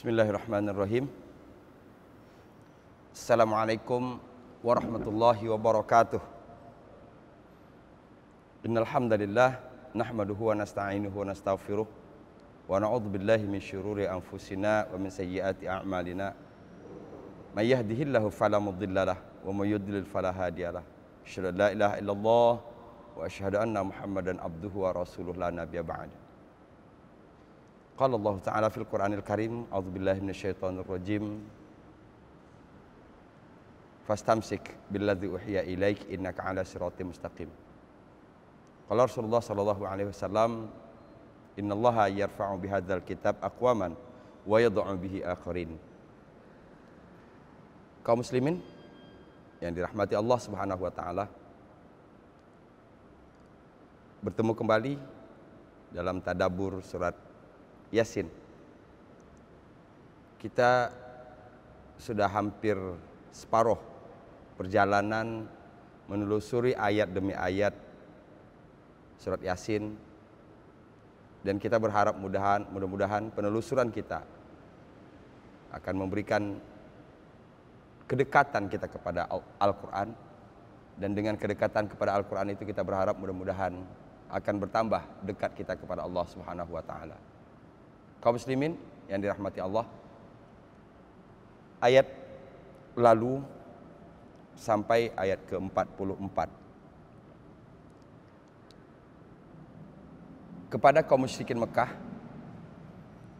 Bismillahirrahmanirrahim. Assalamualaikum warahmatullahi wabarakatuh. Innal hamdalillah nahmaduhu wa nasta'inuhu wa nastaghfiruh wa na'udzu billahi min syururi anfusina wa min sayyiati a'malina. May yahdihillahu fala mudhillalah wa may yudlil fala hadiyalah. Asyhadu an la ilaha illallah wa asyhadu anna Muhammadan abduhu wa rasuluhu la nabiyya ba'da. Qala Allah Ta'ala fil Qur'anil Karim, a'udzubillahi minasyaitonir rajim. Fastamsik billadzi uhiya ilaik innaka 'ala siratim mustaqim. Qala Rasulullah sallallahu alaihi wasallam, innallaha yarfa'u bihadzal kitab aqwaman wa yad'u bihi akharin. Kaum muslimin yang dirahmati Allah Subhanahu wa taala, bertemu kembali dalam tadabbur surat Yasin. Kita sudah hampir separuh perjalanan menelusuri ayat demi ayat surat Yasin, dan kita berharap mudah-mudahan penelusuran kita akan memberikan kedekatan kita kepada Al-Quran, dan dengan kedekatan kepada Al-Quran itu kita berharap mudah-mudahan akan bertambah dekat kita kepada Allah Subhanahu wa taala. Kaum muslimin yang dirahmati Allah, ayat lalu sampai ayat ke-44. Kepada kaum musyrikin Mekah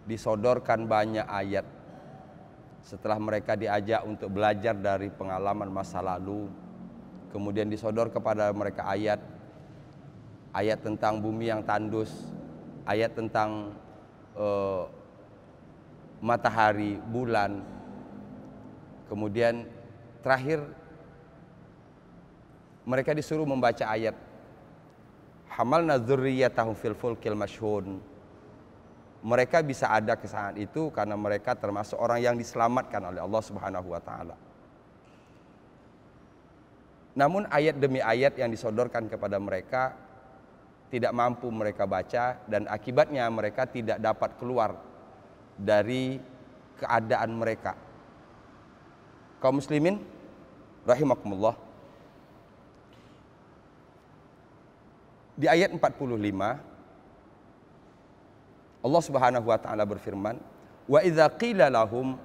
disodorkan banyak ayat setelah mereka diajak untuk belajar dari pengalaman masa lalu. Kemudian disodor kepada mereka ayat tentang bumi yang tandus, ayat tentang matahari, bulan. Kemudian terakhir mereka disuruh membaca ayat hamalna dzurriyyatahum fil fulkil mashhun. Mereka bisa ada ke saat itu karena mereka termasuk orang yang diselamatkan oleh Allah Subhanahu wa taala. Namun ayat demi ayat yang disodorkan kepada mereka tidak mampu mereka baca, dan akibatnya mereka tidak dapat keluar dari keadaan mereka. Kaum muslimin rahimakumullah, di ayat 45 Allah Subhanahu wa taala berfirman, wa idza qila lahum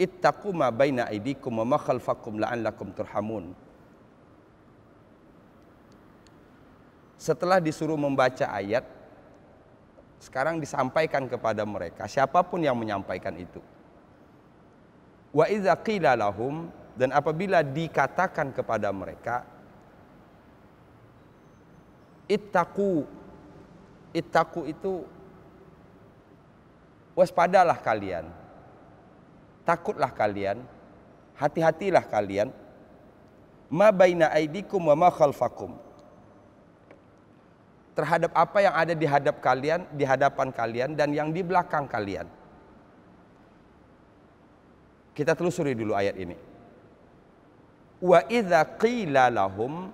ittaqu ma baina aydikum wa ma khalfakum la'allakum turhamun. Setelah disuruh membaca ayat, sekarang disampaikan kepada mereka, siapapun yang menyampaikan itu. Wa idza qila lahum, dan apabila dikatakan kepada mereka, ittaqu. Ittaqu itu waspadalah kalian, takutlah kalian, hati-hatilah kalian. Ma baina aidikum wa ma khalfakum, terhadap apa yang ada di hadapan kalian dan yang di belakang kalian. Kita telusuri dulu ayat ini. Wa idza qila lahum,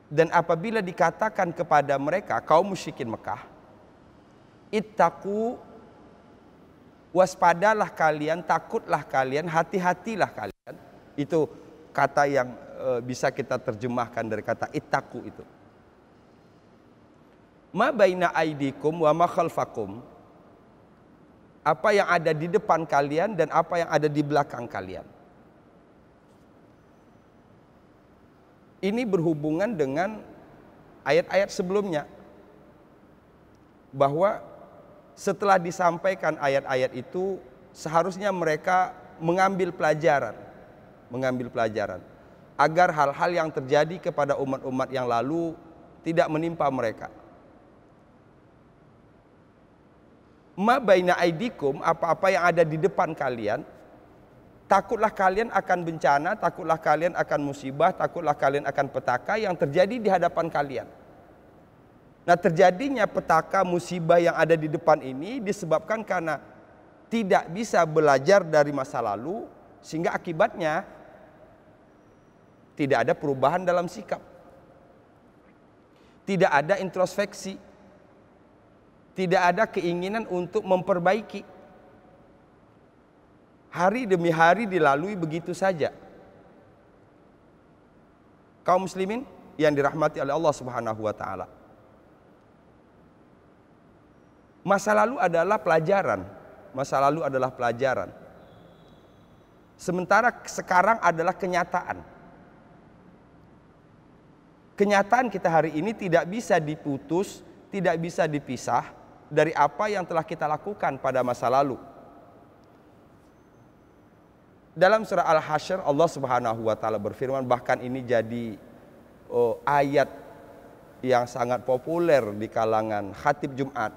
dan apabila dikatakan kepada mereka kaum musyrikin Mekah, ittaqu, waspadalah kalian, takutlah kalian, hati-hatilah kalian. Itu kata yang bisa kita terjemahkan dari kata ittaqu itu. Ma baina aidikum wa ma khalfakum, apa yang ada di depan kalian dan apa yang ada di belakang kalian. Ini berhubungan dengan ayat-ayat sebelumnya, bahwa setelah disampaikan ayat-ayat itu seharusnya mereka mengambil pelajaran agar hal-hal yang terjadi kepada umat-umat yang lalu tidak menimpa mereka. Ma baina aidikum, apa-apa yang ada di depan kalian, takutlah kalian akan bencana, takutlah kalian akan musibah, takutlah kalian akan petaka yang terjadi di hadapan kalian. Nah, terjadinya petaka musibah yang ada di depan ini disebabkan karena tidak bisa belajar dari masa lalu, sehingga akibatnya tidak ada perubahan dalam sikap, tidak ada introspeksi, tidak ada keinginan untuk memperbaiki. Hari demi hari dilalui begitu saja. Kaum muslimin yang dirahmati oleh Allah Subhanahu wa taala. Masa lalu adalah pelajaran. Masa lalu adalah pelajaran. Sementara sekarang adalah kenyataan. Kenyataan kita hari ini tidak bisa diputus, tidak bisa dipisah dari apa yang telah kita lakukan pada masa lalu. Dalam surah Al-Hasyr Allah Subhanahu wa taala berfirman, bahkan ini jadi ayat yang sangat populer di kalangan khatib Jumat.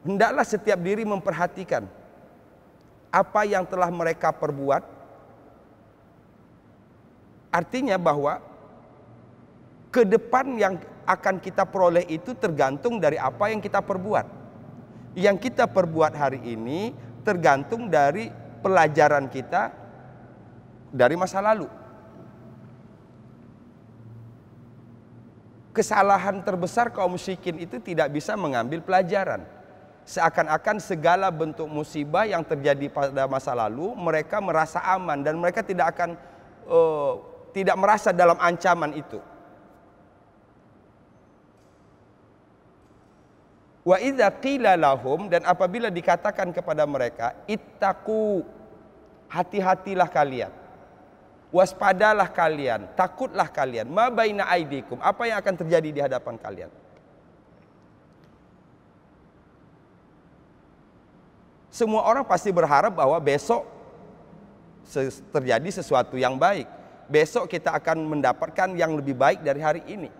Hendaklah setiap diri memperhatikan apa yang telah mereka perbuat. Artinya bahwa ke depan yang akan kita peroleh itu tergantung dari apa yang kita perbuat. Yang kita perbuat hari ini tergantung dari pelajaran kita dari masa lalu. Kesalahan terbesar kaum musyrikin itu tidak bisa mengambil pelajaran. Seakan-akan segala bentuk musibah yang terjadi pada masa lalu mereka merasa aman dan mereka tidak akan tidak merasa dalam ancaman itu. Wa idza qila lahum, dan apabila dikatakan kepada mereka, ittaqu, hati-hatilah kalian, waspadalah kalian, takutlah kalian, ma baina aidikum, apa yang akan terjadi di hadapan kalian. Semua orang pasti berharap bahwa besok terjadi sesuatu yang baik. Besok kita akan mendapatkan yang lebih baik dari hari ini.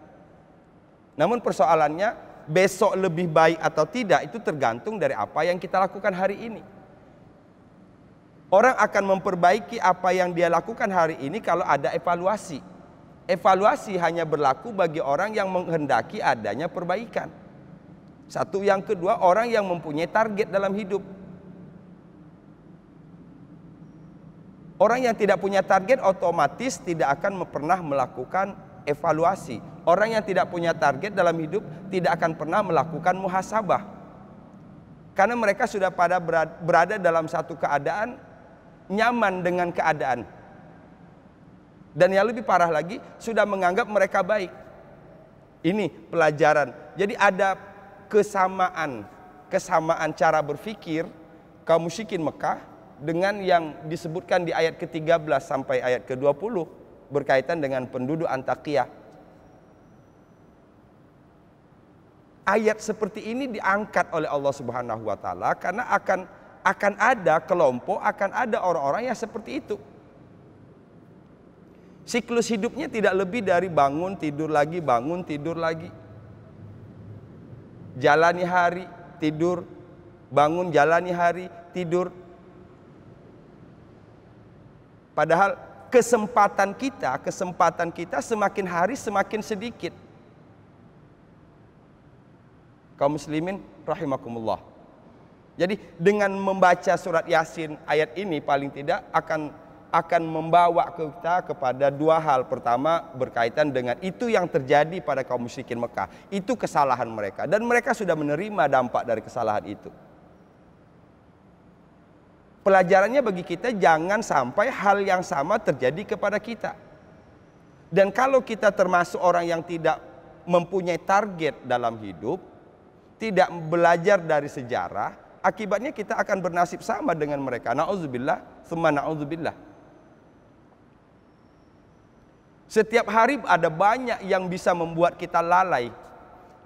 Namun persoalannya, besok lebih baik atau tidak itu tergantung dari apa yang kita lakukan hari ini. Orang akan memperbaiki apa yang dia lakukan hari ini kalau ada evaluasi. Evaluasi hanya berlaku bagi orang yang menghendaki adanya perbaikan. Satu, yang kedua, orang yang mempunyai target dalam hidup. Orang yang tidak punya target otomatis tidak akan pernah melakukan evaluasi. Orang yang tidak punya target dalam hidup tidak akan pernah melakukan muhasabah. Karena mereka sudah berada dalam satu keadaan nyaman dengan keadaan. Dan yang lebih parah lagi, sudah menganggap mereka baik. Ini pelajaran. Jadi ada kesamaan cara berpikir kaum musyrikin Mekah dengan yang disebutkan di ayat ke-13 sampai ayat ke-20 berkaitan dengan penduduk Antakya. Ayat seperti ini diangkat oleh Allah Subhanahu wa taala karena akan ada kelompok, akan ada orang-orang yang seperti itu. Siklus hidupnya tidak lebih dari bangun, tidur lagi, bangun, tidur lagi. Jalani hari, tidur, bangun, jalani hari, tidur. Padahal kesempatan kita semakin hari semakin sedikit. Kaum muslimin rahimakumullah. Jadi dengan membaca surat Yasin ayat ini paling tidak akan membawa kita kepada dua hal. Pertama, berkaitan dengan itu yang terjadi pada kaum musyrikin Mekah. Itu kesalahan mereka dan mereka sudah menerima dampak dari kesalahan itu. Pelajarannya bagi kita, jangan sampai hal yang sama terjadi kepada kita. Dan kalau kita termasuk orang yang tidak mempunyai target dalam hidup, tidak belajar dari sejarah, akibatnya kita akan bernasib sama dengan mereka. Na'udzubillah, tsumma na'udzubillah. Setiap hari ada banyak yang bisa membuat kita lalai.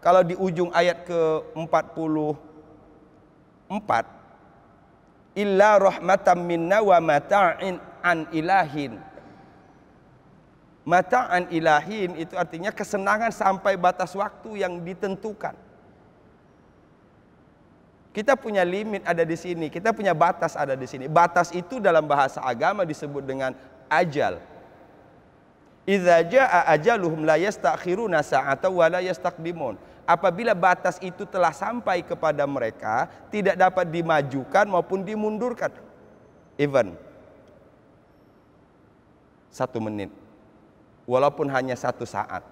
Kalau di ujung ayat ke-44, illa rahmatan minna wa mata'in an ilahin. Mata'an ilahin itu artinya kesenangan sampai batas waktu yang ditentukan. Kita punya limit ada di sini, kita punya batas ada di sini. Batas itu dalam bahasa agama disebut dengan ajal. Idza jaa ajaluhum la yastakhiruna sa'atan wa la yastaqdimun. Apabila batas itu telah sampai kepada mereka, tidak dapat dimajukan maupun dimundurkan. Even 1 menit, walaupun hanya 1 saat.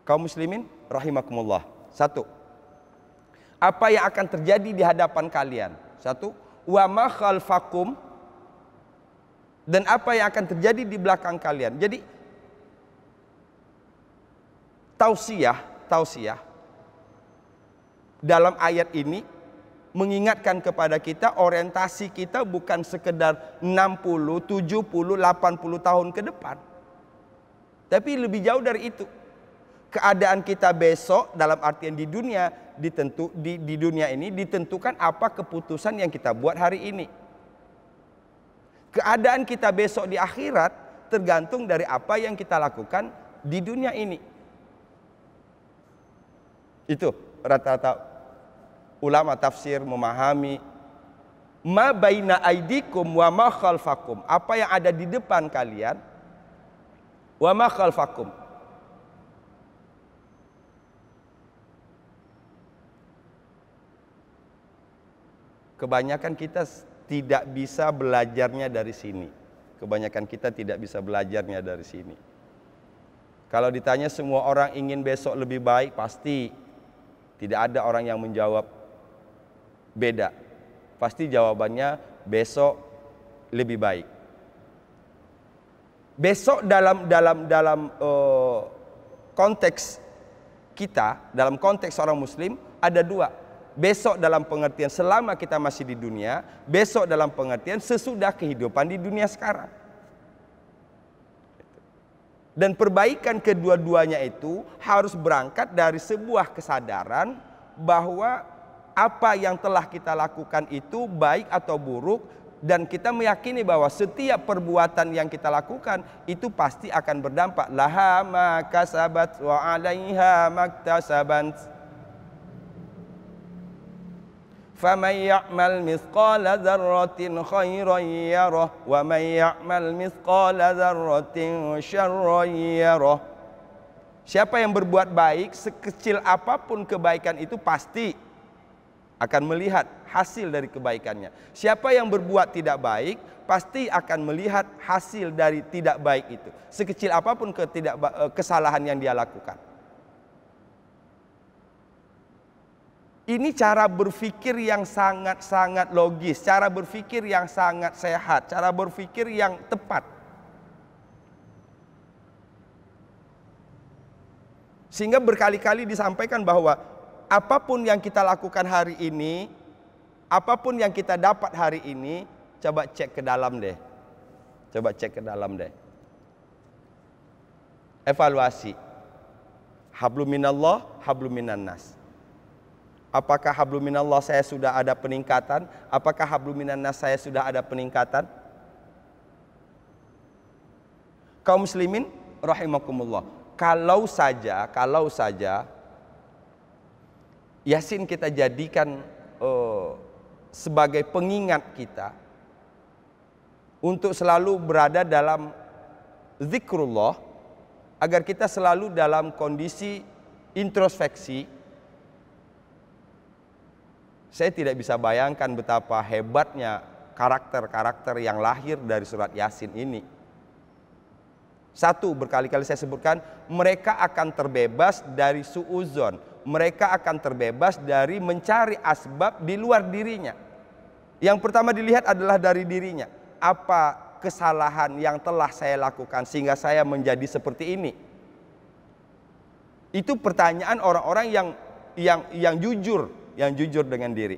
Kaum muslimin rahimakumullah. Satu, apa yang akan terjadi di hadapan kalian? Satu, wa ma khalfakum, dan apa yang akan terjadi di belakang kalian. Jadi tausiah dalam ayat ini mengingatkan kepada kita orientasi kita bukan sekedar 60, 70, 80 tahun ke depan. Tapi lebih jauh dari itu. Keadaan kita besok dalam artian di dunia di dunia ini ditentukan apa keputusan yang kita buat hari ini. Keadaan kita besok di akhirat tergantung dari apa yang kita lakukan di dunia ini. Itu rata-rata ulama tafsir memahami ma baina aidikum wa ma khalfakum, apa yang ada di depan kalian, wa ma khalfakum. Kebanyakan kita tidak bisa belajarnya dari sini. Kebanyakan kita tidak bisa belajarnya dari sini. Kalau ditanya semua orang ingin besok lebih baik, pasti tidak ada orang yang menjawab beda. Pasti jawabannya besok lebih baik. Besok dalam konteks kita, dalam konteks seorang muslim ada dua. Besok dalam pengertian selama kita masih di dunia, besok dalam pengertian sesudah kehidupan di dunia sekarang. Dan perbaikan kedua-duanya itu harus berangkat dari sebuah kesadaran bahwa apa yang telah kita lakukan itu baik atau buruk, dan kita meyakini bahwa setiap perbuatan yang kita lakukan itu pasti akan berdampak. Laha ma kasabat wa 'alaiha maktasabat. فَمَنْ يَعْمَلْ مِثْقَالَ ذَرَّةٍ خَيْرًا يَرَهُ وَمَنْ يَعْمَلْ مِثْقَالَ ذَرَّةٍ شَرًّا يَرَهُ. Siapa yang berbuat baik, sekecil apapun kebaikan itu pasti akan melihat hasil dari kebaikannya. Siapa yang berbuat tidak baik, pasti akan melihat hasil dari tidak baik itu. Sekecil apapun kesalahan yang dia lakukan. Ini cara berpikir yang sangat-sangat logis, cara berpikir yang sangat sehat, cara berpikir yang tepat. Sehingga berkali-kali disampaikan bahwa apapun yang kita lakukan hari ini, apapun yang kita dapat hari ini, coba cek ke dalam deh. Coba cek ke dalam deh. Evaluasi. Hablum minallah, hablum minan nas. Apakah hablum minallah saya sudah ada peningkatan? Apakah hablum minan nas saya sudah ada peningkatan? Kaum muslimin rahimakumullah. Kalau saja Yasin kita jadikan sebagai pengingat kita untuk selalu berada dalam zikrullah, agar kita selalu dalam kondisi introspeksi. Saya tidak bisa bayangkan betapa hebatnya karakter-karakter yang lahir dari surat Yasin ini. Satu, berkali-kali saya sebutkan, mereka akan terbebas dari suuzon. Mereka akan terbebas dari mencari asbab di luar dirinya. Yang pertama dilihat adalah dari dirinya. Apa kesalahan yang telah saya lakukan sehingga saya menjadi seperti ini? Itu pertanyaan orang-orang yang jujur. Yang jujur dengan diri.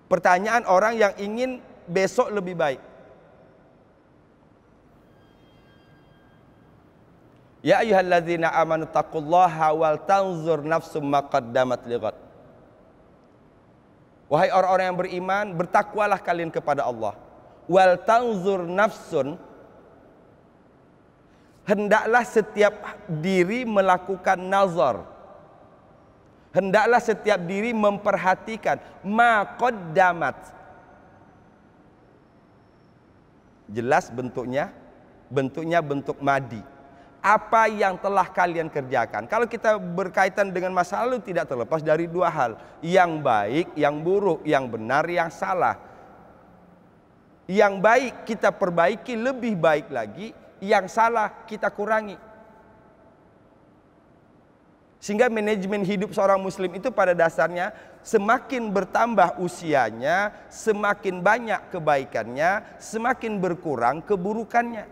Pertanyaan orang yang ingin besok lebih baik. Ya ayyuhalladzina amanu taqullaha wal tanzur nafsum ma qaddamat lighad. Wahai orang-orang yang beriman, bertakwalah kalian kepada Allah. Wal tanzur nafsun, hendaklah setiap diri melakukan nazar. Hendaklah setiap diri memperhatikan ma qaddamat. Jelas bentuknya bentuk madi. Apa yang telah kalian kerjakan. Kalau kita berkaitan dengan masa lalu tidak terlepas dari dua hal. Yang baik, yang buruk, yang benar, yang salah. Yang baik kita perbaiki lebih baik lagi. Yang salah kita kurangi. Sehingga manajemen hidup seorang muslim itu pada dasarnya semakin bertambah usianya, semakin banyak kebaikannya, semakin berkurang keburukannya.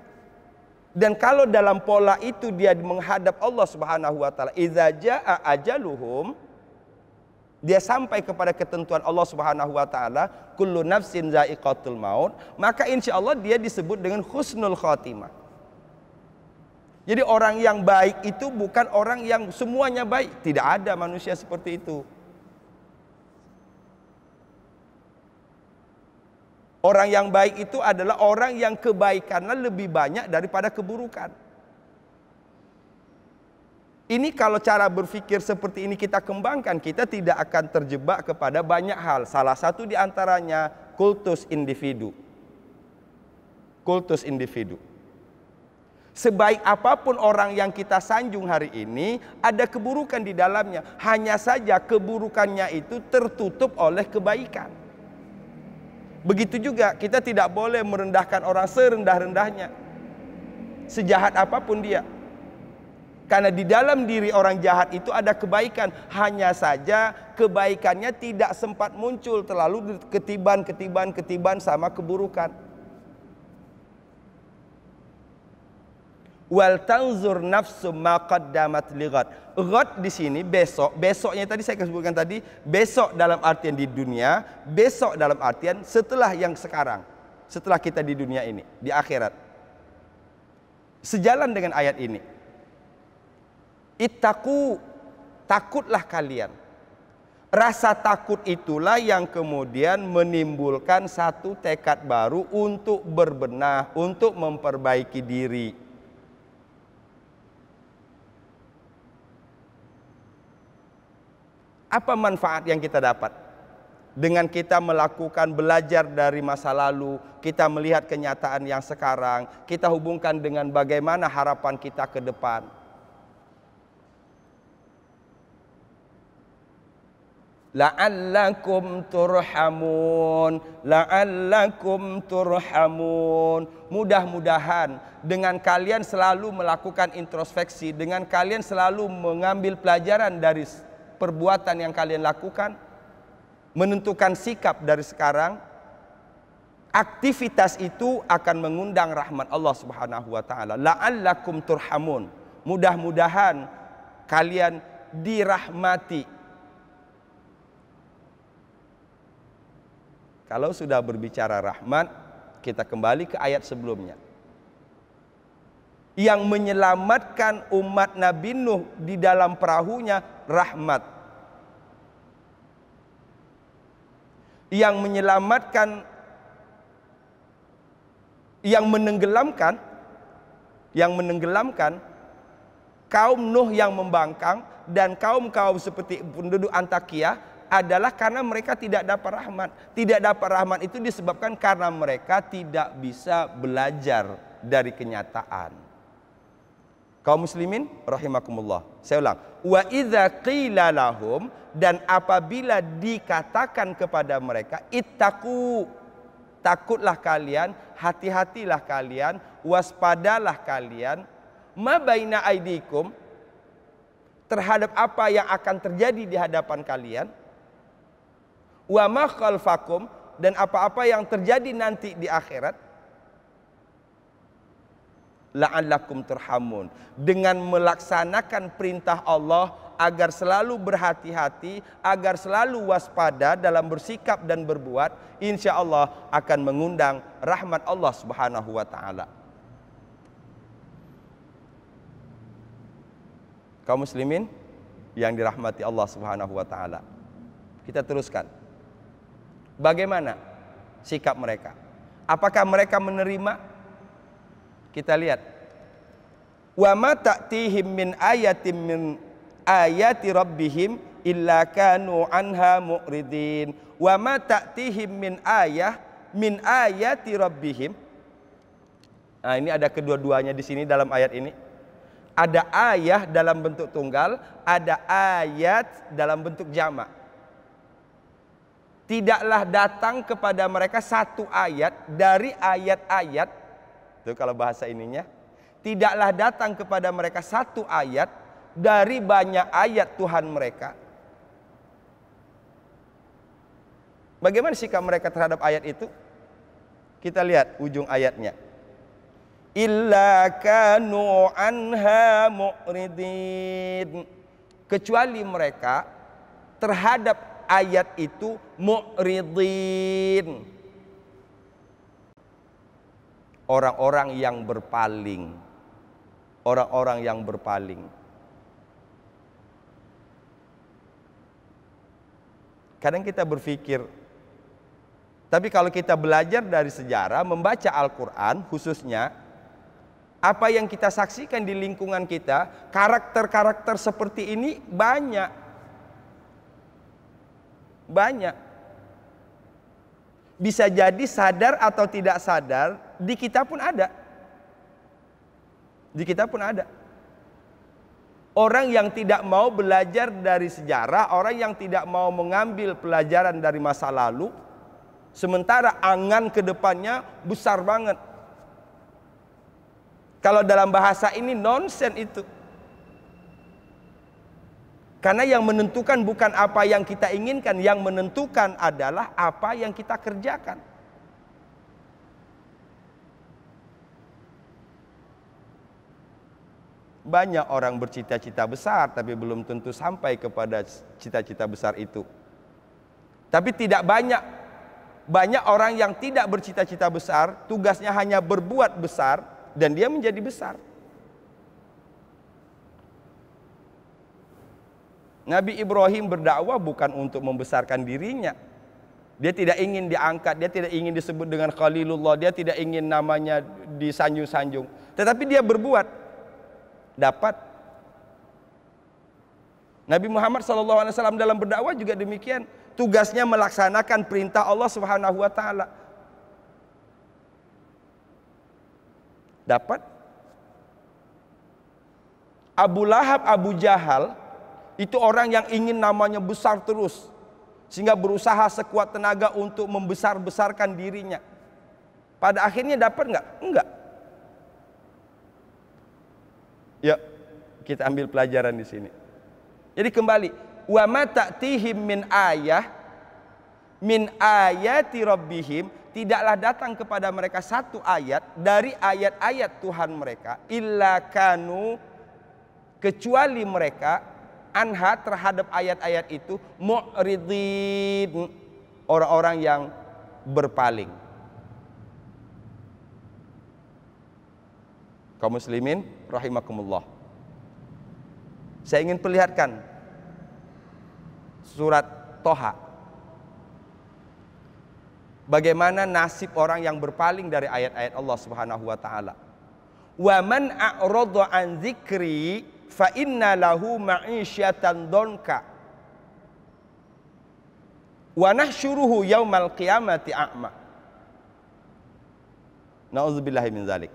Dan kalau dalam pola itu dia menghadap Allah Subhanahu wa taala, idza jaa ajaluhum, dia sampai kepada ketentuan Allah Subhanahu wa taala, kullu nafsin zaiqatul maut, maka insyaallah dia disebut dengan husnul khotimah. Jadi orang yang baik itu bukan orang yang semuanya baik. Tidak ada manusia seperti itu. Orang yang baik itu adalah orang yang kebaikannya lebih banyak daripada keburukan. Ini kalau cara berpikir seperti ini kita kembangkan, kita tidak akan terjebak kepada banyak hal. Salah satu di antaranya kultus individu. Kultus individu. Sebaik apapun orang yang kita sanjung hari ini, ada keburukan di dalamnya. Hanya saja keburukannya itu tertutup oleh kebaikan. Begitu juga kita tidak boleh merendahkan orang serendah-rendahnya, sejahat apapun dia. Karena di dalam diri orang jahat itu ada kebaikan. Hanya saja kebaikannya tidak sempat muncul, terlalu ketiban sama keburukan. Wal tanzur nafsum ma qaddamat lighad. Ghad di sini besok, besoknya tadi saya sebutkan tadi, besok dalam artian di dunia, besok dalam artian setelah yang sekarang, setelah kita di dunia ini, di akhirat. Sejalan dengan ayat ini. Ittaqu, takutlah kalian. Rasa takut itulah yang kemudian menimbulkan satu tekad baru untuk berbenah, untuk memperbaiki diri. Apa manfaat yang kita dapat dengan kita melakukan belajar dari masa lalu, kita melihat kenyataan yang sekarang, kita hubungkan dengan bagaimana harapan kita ke depan. La'allakum turhamun, la'allakum turhamun. Mudah-mudahan dengan kalian selalu melakukan introspeksi, dengan kalian selalu mengambil pelajaran dari perbuatan yang kalian lakukan, menentukan sikap dari sekarang, aktivitas itu akan mengundang rahmat Allah Subhanahu wa taala. La'allakum turhamun. Mudah-mudahan kalian dirahmati. Kalau sudah berbicara rahmat, kita kembali ke ayat sebelumnya. Yang menyelamatkan umat Nabi Nuh di dalam perahunya rahmat. Yang menyelamatkan, yang menenggelamkan kaum Nuh yang membangkang dan kaum-kaum seperti penduduk Antakya adalah karena mereka tidak dapat rahmat. Tidak dapat rahmat itu disebabkan karena mereka tidak bisa belajar dari kenyataan. Kaum muslimin rahimakumullah. Saya ulang. Wa idza qila lahum, dan apabila dikatakan kepada mereka, ittaqu, takutlah kalian, hati-hatilah kalian, waspadalah kalian, ma baina aidikum, terhadap apa yang akan terjadi di hadapan kalian, wa ma khalfakum, dan apa-apa yang terjadi nanti di akhirat, la'allakum turhamun, dengan melaksanakan perintah Allah agar selalu berhati-hati, agar selalu waspada dalam bersikap dan berbuat, insya Allah akan mengundang rahmat Allah Subhanahu wa taala. Kaum muslimin yang dirahmati Allah Subhanahu wa taala, kita teruskan. Bagaimana sikap mereka? Apakah mereka menerima? Kita lihat. Wa ma ta'tihim min ayatin min ayati rabbihim illa kanu anha mu'ridin. Wa ma ta'tihim min ayati rabbihim. Nah, ini ada kedua-duanya di sini dalam ayat ini. Ada ayat dalam bentuk tunggal, ada ayat dalam bentuk jamak. Tidaklah datang kepada mereka satu ayat dari ayat-ayat, itu kalau bahasa ininya, tidaklah datang kepada mereka satu ayat dari banyak ayat Tuhan mereka. Bagaimana sikap mereka terhadap ayat itu? Kita lihat ujung ayatnya. Illa kanu anha mu'ridin. Kecuali mereka terhadap ayat itu mu'ridin. Orang-orang yang berpaling. Orang-orang yang berpaling. Kadang kita berpikir, tapi kalau kita belajar dari sejarah, membaca Al-Quran khususnya, apa yang kita saksikan di lingkungan kita, karakter-karakter seperti ini banyak. Banyak. Bisa jadi sadar atau tidak sadar, di kita pun ada. Di kita pun ada. Orang yang tidak mau belajar dari sejarah, orang yang tidak mau mengambil pelajaran dari masa lalu, sementara angan ke depannya besar banget. Kalau dalam bahasa ini nonsen itu. Karena yang menentukan bukan apa yang kita inginkan, yang menentukan adalah apa yang kita kerjakan. Banyak orang bercita-cita besar tapi belum tentu sampai kepada cita-cita besar itu. Tapi tidak banyak orang yang tidak bercita-cita besar, tugasnya hanya berbuat besar dan dia menjadi besar. Nabi Ibrahim berdakwah bukan untuk membesarkan dirinya. Dia tidak ingin diangkat, dia tidak ingin disebut dengan Khalilullah, dia tidak ingin namanya disanjung-sanjung. Tetapi dia berbuat. Dapat. Nabi Muhammad SAW dalam berdakwah juga demikian. Tugasnya melaksanakan perintah Allah Subhanahu wa taala. Dapat. Abu Lahab, Abu Jahal itu orang yang ingin namanya besar terus, sehingga berusaha sekuat tenaga untuk membesar-besarkan dirinya. Pada akhirnya dapat enggak? Enggak. Ya, kita ambil pelajaran di sini. Jadi kembali, wa ma ta'tihim min ayati rabbihim, tidaklah datang kepada mereka satu ayat dari ayat-ayat Tuhan mereka, illa kanu, kecuali mereka anha terhadap ayat-ayat itu mu'ridin, orang-orang yang berpaling. Kaum muslimin rahimakumullah. Saya ingin perlihatkan surat Toha. Bagaimana nasib orang yang berpaling dari ayat-ayat Allah Subhanahu wa taala. Wa man a'rada an dzikri fa inna lahu ma'isyatan donka wa nahsyuruhu yaumal qiyamati a'ma. Nauzubillahi min dzalik.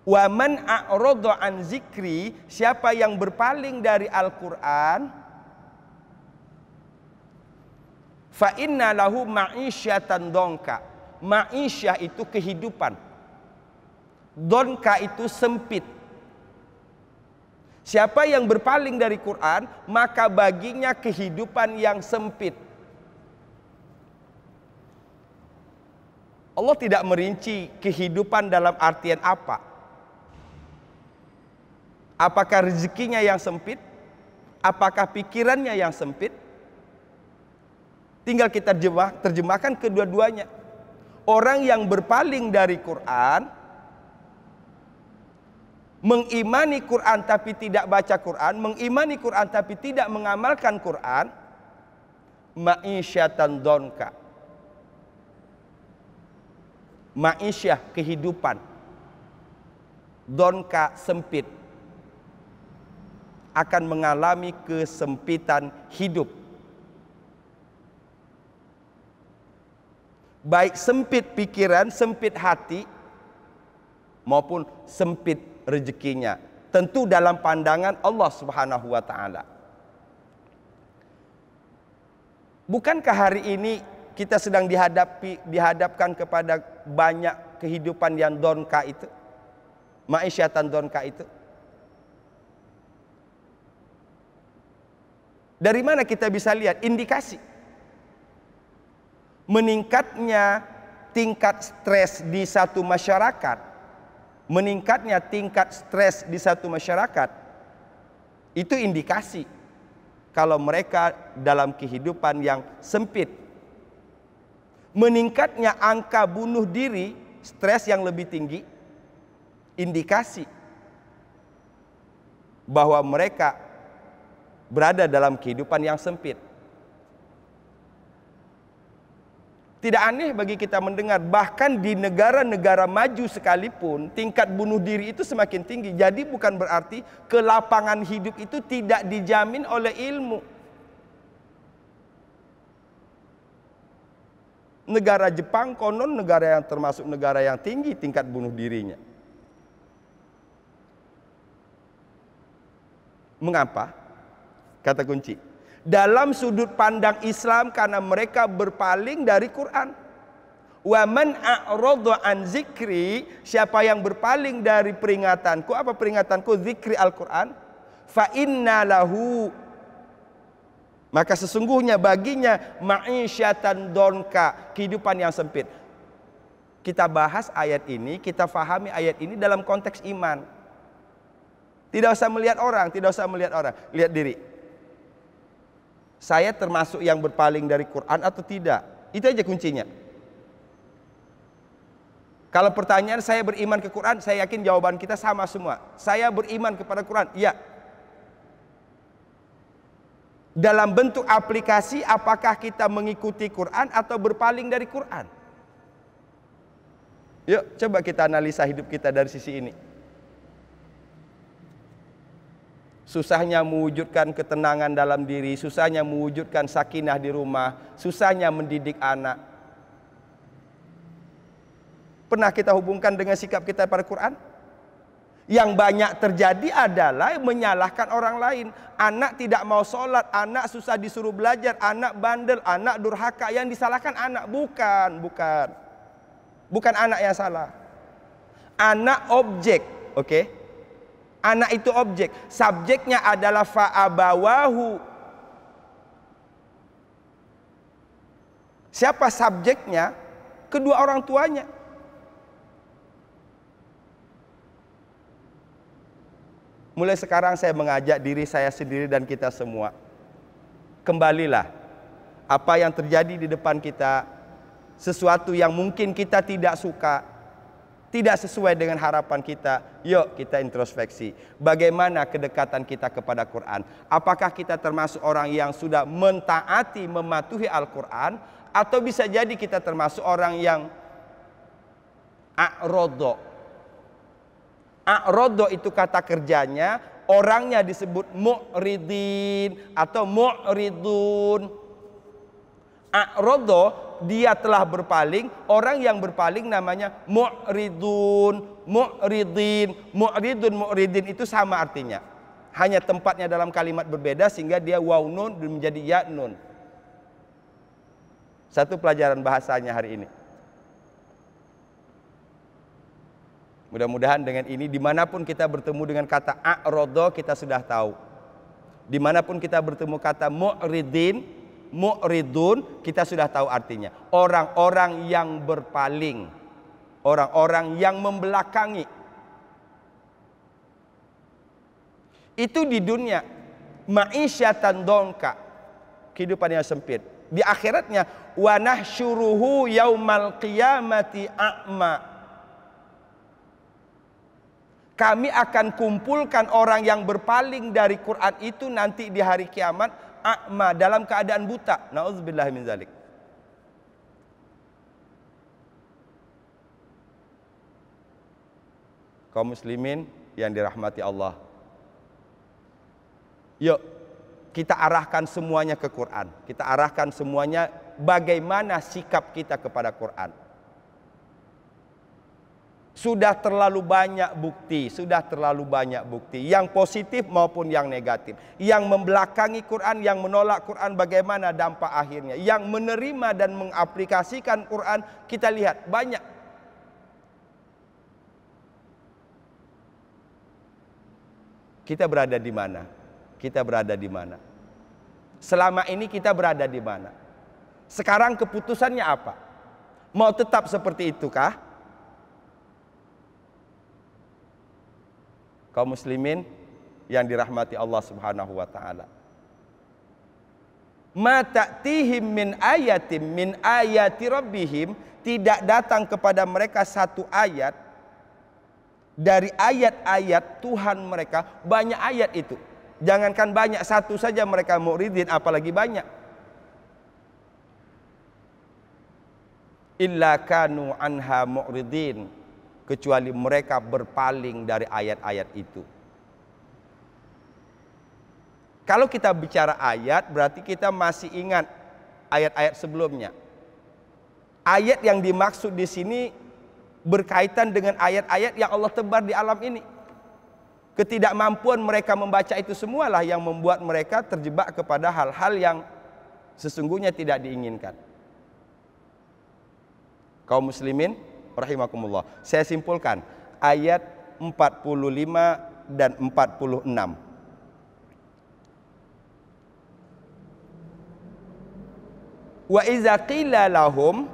Wa man a'rada an zikri, siapa yang berpaling dari Al-Qur'an, fa inna lahu ma'isyatan donka. Ma'isyah itu kehidupan. Donka itu sempit. Siapa yang berpaling dari Quran, maka baginya kehidupan yang sempit. Allah tidak merinci kehidupan dalam artian apa. Apakah rezekinya yang sempit? Apakah pikirannya yang sempit? Tinggal kita terjemahkan kedua-duanya. Orang yang berpaling dari Quran, mengimani Quran tapi tidak baca Quran, mengimani Quran tapi tidak mengamalkan Quran, ma'isyatan donka. Ma'isyah kehidupan, donka sempit, akan mengalami kesempitan hidup. Baik sempit pikiran, sempit hati, maupun sempit rezekinya. Tentu dalam pandangan Allah Subhanahu wa taala. Bukankah hari ini kita sedang dihadapkan kepada banyak kehidupan yang donka itu? Ma'isyatan donka itu. Dari mana kita bisa lihat indikasi? Meningkatnya tingkat stres di satu masyarakat, meningkatnya tingkat stres di satu masyarakat, itu indikasi kalau mereka dalam kehidupan yang sempit. Meningkatnya angka bunuh diri, stres yang lebih tinggi, indikasi bahwa mereka berada dalam kehidupan yang sempit. Tidak aneh bagi kita mendengar, bahkan di negara-negara maju sekalipun tingkat bunuh diri itu semakin tinggi. Jadi bukan berarti kelapangan hidup itu tidak dijamin oleh ilmu. Negara Jepang konon negara yang termasuk negara yang tinggi tingkat bunuh dirinya. Mengapa? Kata kunci, dalam sudut pandang Islam, karena mereka berpaling dari Quran. Wa man a'rada an zikri, siapa yang berpaling dari peringatanku. Apa peringatanku? Zikri Al-Quran. Fa inna lahu, maka sesungguhnya baginya ma'isyatan donka, kehidupan yang sempit. Kita bahas ayat ini, kita fahami ayat ini dalam konteks iman. Tidak usah melihat orang, tidak usah melihat orang, lihat diri. Saya termasuk yang berpaling dari Quran atau tidak? Itu aja kuncinya. Kalau pertanyaan saya beriman ke Quran, saya yakin jawaban kita sama semua. Saya beriman kepada Quran, iya. Dalam bentuk aplikasi, apakah kita mengikuti Quran atau berpaling dari Quran? Yuk, coba kita analisa hidup kita dari sisi ini. Susahnya mewujudkan ketenangan dalam diri, susahnya mewujudkan sakinah di rumah, susahnya mendidik anak. Pernah kita hubungkan dengan sikap kita pada Quran? Yang banyak terjadi adalah menyalahkan orang lain. Anak tidak mau sholat, anak susah disuruh belajar, anak bandel, anak durhaka. Yang disalahkan anak, bukan anak yang salah. Anak objek, oke? Anak itu objek, subjeknya adalah fa'abawahu. Siapa subjeknya? Kedua orang tuanya. Mulai sekarang saya mengajak diri saya sendiri dan kita semua, kembalilah. Apa yang terjadi di depan kita, sesuatu yang mungkin kita tidak suka, tidak sesuai dengan harapan kita, yuk kita introspeksi. Bagaimana kedekatan kita kepada Quran? Apakah kita termasuk orang yang sudah mentaati, mematuhi Al-Quran? Atau bisa jadi kita termasuk orang yang a'rodo. A'rodo itu kata kerjanya, orangnya disebut mu'ridin atau mu'ridun. A'rodo, dia telah berpaling. Orang yang berpaling namanya mu'ridun, mu'ridin. Mu'ridin itu sama artinya. Hanya tempatnya dalam kalimat berbeda sehingga dia waw nun menjadi ya nun. Satu pelajaran bahasanya hari ini. Mudah-mudahan dengan ini dimanapun kita bertemu dengan kata a'rodo kita sudah tahu. Dimanapun kita bertemu kata mu'ridin, mu'ridun, kita sudah tahu artinya. Orang-orang yang berpaling, orang-orang yang membelakangi. Itu di dunia, ma'isyatan donka, kehidupan yang sempit. Di akhiratnya, wa nahsyuruhu yaumal qiyamati a'ma. Kami akan kumpulkan orang yang berpaling dari Quran itu nanti di hari kiamat a'ma, dalam keadaan buta. Nauzubillah min zalik. Kaum muslimin yang dirahmati Allah, yuk kita arahkan semuanya ke Quran. Kita arahkan semuanya bagaimana sikap kita kepada Quran. Sudah terlalu banyak bukti, yang positif maupun yang negatif. Yang membelakangi Quran, yang menolak Quran, bagaimana dampak akhirnya. Yang menerima dan mengaplikasikan Quran, kita lihat banyak. Kita berada di mana? Selama ini kita berada di mana? Sekarang keputusannya apa? Mau tetap seperti itu kah? Kaum muslimin yang dirahmati Allah Subhanahu wa taala. Ma ta'tihim min ayatin min ayati rabbihim, tidak datang kepada mereka satu ayat dari ayat-ayat Tuhan mereka. Banyak ayat itu. Jangankan banyak, satu saja mereka mu'ridin, apalagi banyak. Illa kanu anha mu'ridin, kecuali mereka berpaling dari ayat-ayat itu. Kalau kita bicara ayat, berarti kita masih ingat ayat-ayat sebelumnya. Ayat yang dimaksud di sini berkaitan dengan ayat-ayat yang Allah tebar di alam ini. Ketidakmampuan mereka membaca itu semualah yang membuat mereka terjebak kepada hal-hal yang sesungguhnya tidak diinginkan. Kaum muslimin rahimakumullah. Saya simpulkan ayat 45 dan 46. Wa iza qila lahum,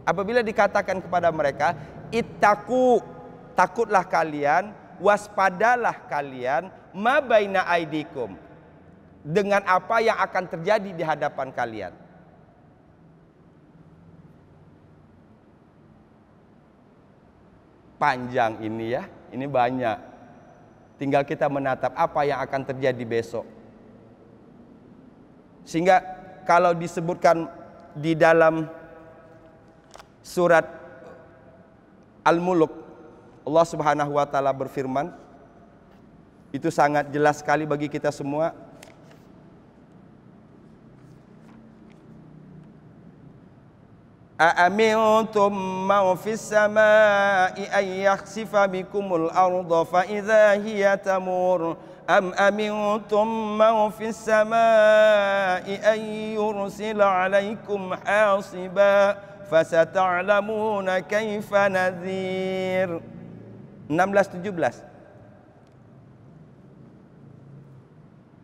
apabila dikatakan kepada mereka, ittaqu, takutlah kalian, waspadalah kalian, ma baina aidikum, dengan apa yang akan terjadi di hadapan kalian. Panjang ini ya, ini banyak. Tinggal kita menatap apa yang akan terjadi besok. Sehingga kalau disebutkan di dalam surat Al-Mulk, Allah Subhanahu wa taala berfirman, itu sangat jelas sekali bagi kita semua. A'amintum man fis samaa'i ay yakhsifa bikumul arda fa idza hiya tamur am amintum man fis samaa'i ay yursila 'alaikum hasiba fasata'lamuna kaifa nadhir. 16-17.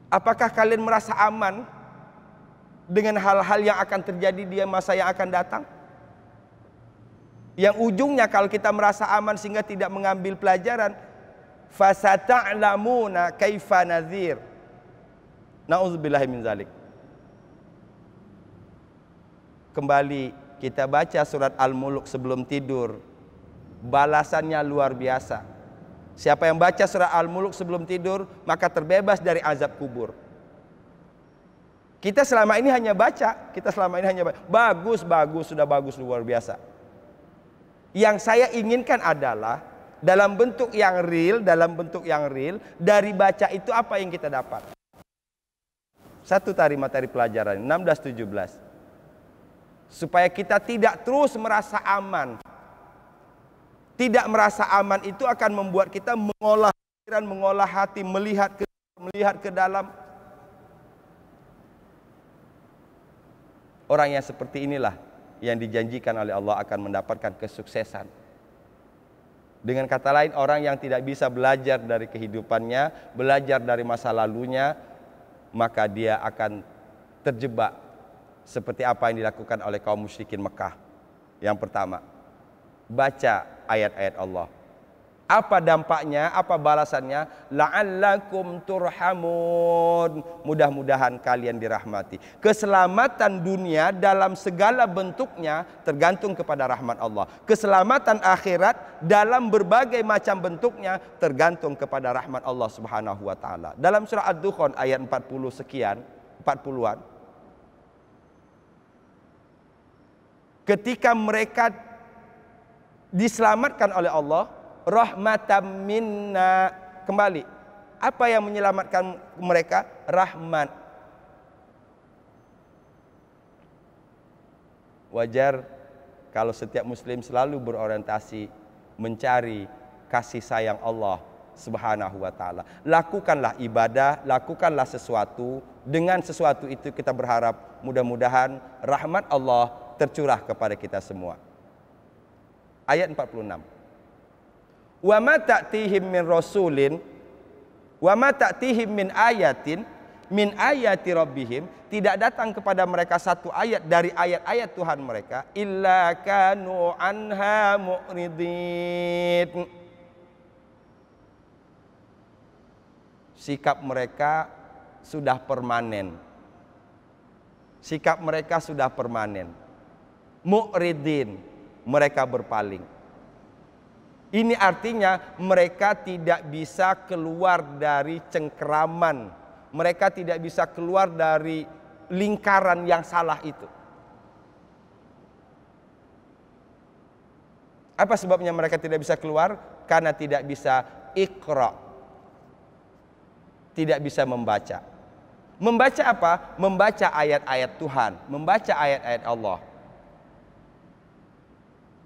Apakah kalian merasa aman dengan hal-hal yang akan terjadi di masa yang akan datang? Yang ujungnya kalau kita merasa aman sehingga tidak mengambil pelajaran, fasata'lamuna kaifa nadhir. Nauzubillahi min zalik. Kembali kita baca surat Al-Mulk sebelum tidur. Balasannya luar biasa. Siapa yang baca surat Al-Mulk sebelum tidur, maka terbebas dari azab kubur. Kita selama ini hanya baca, bagus, sudah bagus, luar biasa. Yang saya inginkan adalah dalam bentuk yang real, dari baca itu apa yang kita dapat. Satu materi pelajaran 16-17. Supaya kita tidak terus merasa aman. Tidak merasa aman itu akan membuat kita mengolah pikiran, mengolah hati, melihat ke dalam. Orang yang seperti inilah yang dijanjikan oleh Allah akan mendapatkan kesuksesan. Dengan kata lain, orang yang tidak bisa belajar dari kehidupannya, belajar dari masa lalunya, maka dia akan terjebak seperti apa yang dilakukan oleh kaum musyrikin Mekah. Yang pertama, baca ayat-ayat Allah. Apa dampaknya? Apa balasannya? La'allakum turhamun. Mudah-mudahan kalian dirahmati. Keselamatan dunia dalam segala bentuknya tergantung kepada rahmat Allah. Keselamatan akhirat dalam berbagai macam bentuknya tergantung kepada rahmat Allah Subhanahu wa taala. Dalam surah Ad-Dukhan ayat 40-an. Ketika mereka diselamatkan oleh Allah, rahmatan minna, kembali, apa yang menyelamatkan mereka? Rahmat. Wajar kalau setiap muslim selalu berorientasi mencari kasih sayang Allah Subhanahu wa taala. Lakukanlah ibadah, lakukanlah sesuatu, dengan sesuatu itu kita berharap mudah-mudahan rahmat Allah tercurah kepada kita semua. Ayat 46. Wa ma ta'tihim min rasulin wa ma ta'tihim min ayatin min ayati rabbihim, tidak datang kepada mereka satu ayat dari ayat-ayat Tuhan mereka, illa kanu anha mu'ridin. Sikap mereka sudah permanen. Sikap mereka sudah permanen. Mu'ridin, mereka berpaling. Ini artinya mereka tidak bisa keluar dari cengkeraman. Mereka tidak bisa keluar dari lingkaran yang salah itu. Apa sebabnya mereka tidak bisa keluar? Karena tidak bisa iqra. Tidak bisa membaca. Membaca apa? Membaca ayat-ayat Tuhan. Membaca ayat-ayat Allah.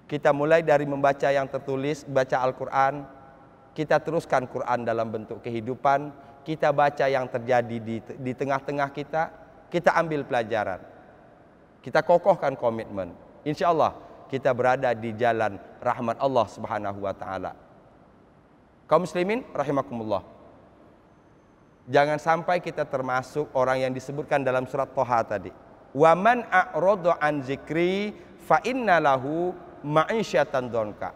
Kita mulai dari membaca yang tertulis, baca Al-Quran. Kita teruskan Quran dalam bentuk kehidupan. Kita baca yang terjadi di tengah-tengah kita. Kita ambil pelajaran. Kita kokohkan komitmen. Insya Allah kita berada di jalan rahmat Allah Subhanahu wa ta'ala. Kaum muslimin rahimakumullah. Jangan sampai kita termasuk orang yang disebutkan dalam surat Thaha tadi. Wa man a'rada an zikri fa inna lahu ma'isyatan donka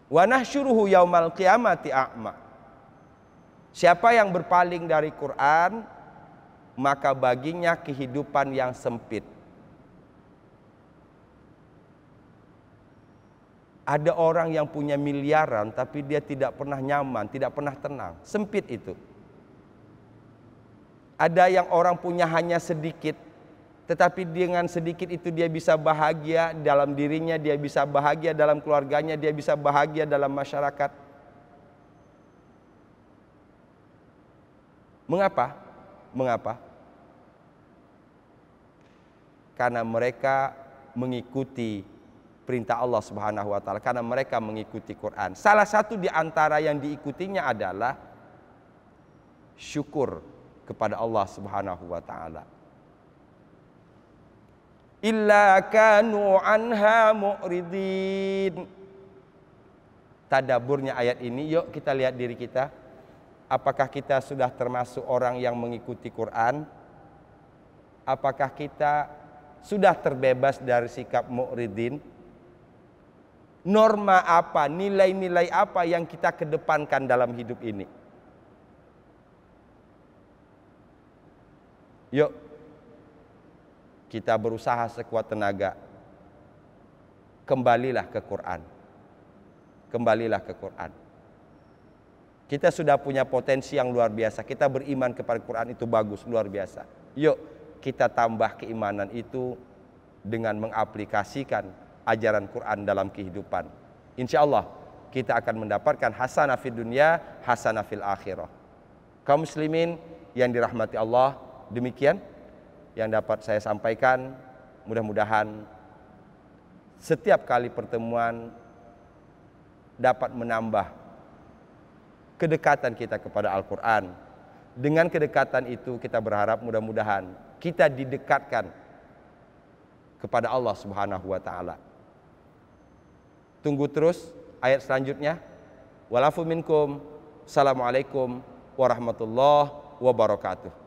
wa nahsyuruhu yaumal qiyamati a'ma. Siapa yang berpaling dari Quran, maka baginya kehidupan yang sempit. Ada orang yang punya miliaran tapi dia tidak pernah nyaman, tidak pernah tenang. Sempit itu. Ada yang orang punya hanya sedikit, tetapi dengan sedikit itu dia bisa bahagia dalam dirinya, dia bisa bahagia dalam keluarganya, dia bisa bahagia dalam masyarakat. Mengapa? Mengapa? Karena mereka mengikuti perintah Allah Subhanahu wa ta'ala, karena mereka mengikuti Quran. Salah satu di antara yang diikutinya adalah syukur kepada Allah Subhanahu wa ta'ala. Illa kanu anha mu'ridin. Tadaburnya ayat ini, yuk kita lihat diri kita. Apakah kita sudah termasuk orang yang mengikuti Quran? Apakah kita sudah terbebas dari sikap mu'ridin? Norma apa, nilai-nilai apa yang kita kedepankan dalam hidup ini? Yuk kita berusaha sekuat tenaga. Kembalilah ke Quran. Kembalilah ke Quran. Kita sudah punya potensi yang luar biasa. Kita beriman kepada Quran itu bagus, luar biasa. Yuk kita tambah keimanan itu dengan mengaplikasikan ajaran Quran dalam kehidupan. Insya Allah kita akan mendapatkan hasanah fid dunya, hasanah fil akhirah. Kaum muslimin yang dirahmati Allah, demikian yang dapat saya sampaikan. Mudah-mudahan setiap kali pertemuan dapat menambah kedekatan kita kepada Al-Quran. Dengan kedekatan itu kita berharap mudah-mudahan kita didekatkan kepada Allah Subhanahu wa ta'ala. Tunggu terus ayat selanjutnya. Walafu minkum. Assalamualaikum warahmatullahi wabarakatuh.